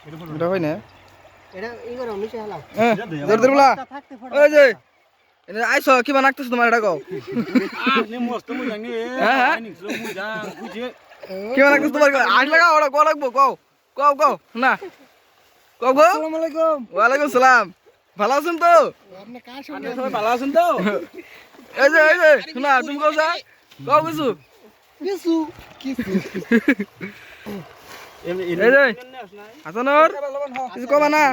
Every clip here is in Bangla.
এটা হয় না এটা ই করো মিশে হলাম জোর দে বলা ওই যে এনে আইছো কি বানাকতেছ তোমার এটা কও আপনি মস্ত মুজাং নি আইনি সো মুজাং বুঝে কি বানাকতেছ তোমার আজ লাগা ওরা কও লাগবো কও কও কও না কও গো আসসালামু আলাইকুম ওয়ালাইকুম সালাম ভালো আছেন তো আপনি কার সঙ্গে আপনি সবাই ভালো আছেন তো এই যে শোনা তুমি কও যা কও কিছু কিছু কিছু এই যে হাসানর কিছু কবা না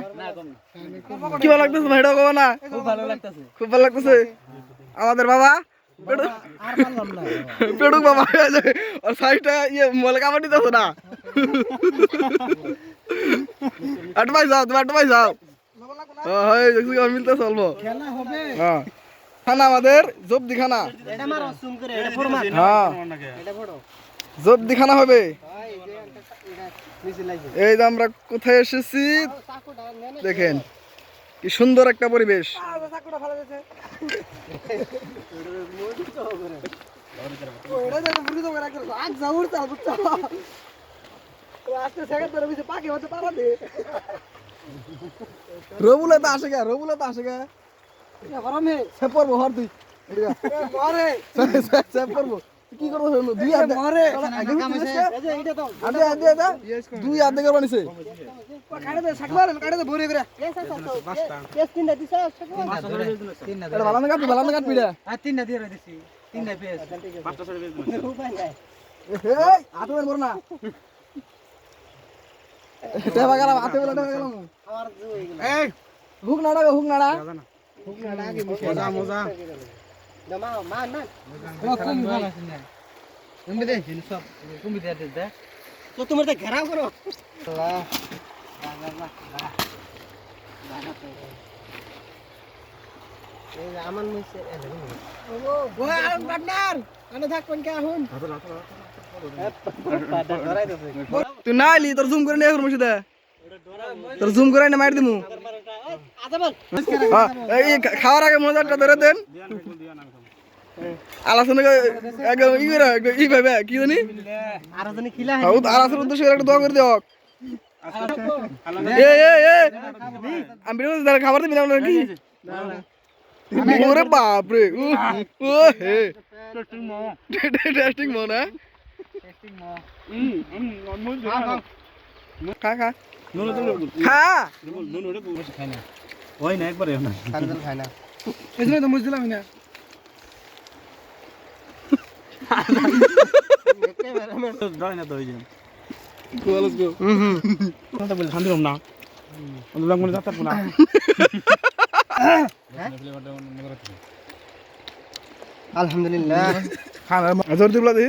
কি ভালো লাগতেছে ভাইটা কবা না খুব ভালো লাগতেছে খুব ভালো লাগতেছে আমাদের বাবা আর পারলাম না পেড়ুক বাবা আর সাইডটা ইয়ে মলে কামড় দিতেছ না আটবাই যাও তুমি আটবাই যাও হয় দেখছি মিলতে চলবো খেলা হবে হ্যাঁ খানা আমাদের জবদি খানা এটা মারো জুম করে এটা ফরমাট হ্যাঁ এটা ফটো জবদি খানা হবে ভাই যে এটা মিছিল লাগবে এই যে আমরা কোথায় এসেছি চাকুটা নেন দেখেন কি সুন্দর একটা পরিবেশ চাকুটা ভালো গেছে ওটা দেখো বুড়ি তো করে রাখছো আজ যাউর চাল বুঝছো তো আজকে সেকেন্ড ধরে বিছে পাকি হতে পারা দে রবুলে তো আসে গে রবুলে তো আসে গে এটা গরমে সে পড়বো হর তুই মরে সে পড়বো কি করবো দুই হাত মরে আগে এই যে এটা তো আদে আদে আদে দুই হাত দেখে বানিছে কাটে দে সাকবার কাটে দে ভরে করে কেস তিনটা দিছে এটা ভালো না কাটবি ভালো না কাটবি রে আর তিনটা দিয়ে দিছি তিনটা পেস পাঁচটা ছড়ে বেশ উপায় নাই এই আটো বের করো না টেবা গেলাম হাতে বেলা টেবা গেলাম আমার জুই গেল এই হুক নাড়া হুক নাড়া হুক না লাগে মজা মজা দমা মান মান কম ভালো আছে না তুমি দে সব তুমি দে দে তো তোমার তো ঘেরাও করো আল্লাহ এই আমার মিছে ও আর পার্টনার আনে থাক কোন কে আহুন তুই না আইলি তোর জুম করে নিয়ে করবো সেটা তোর জুম করে না মার দিমু এই খাওয়ার আগে মজাটা ধরে দেন আলোচনা একদম ই করে ই ভাবে কি জানি আর জানি খিলা আর আসল উদ্দেশ্যে একটা দোয়া করে দিও এ আমি বিরোধী খাবার দিবি না নাকি ওরে বাপ রে ও হে টেস্টিং মো না খা খা নুন তো খা নুন ওটা বসে খায় না ওই না একবারে না সানদল খায় না এই জন্য তো বুঝলাম না ডয় না তো ওই যে লেটস গো কথা বলে শান্তি না আমরা মনে যাত্রা না আলহামদুলিল্লাহ খানা জোর দিবলা দি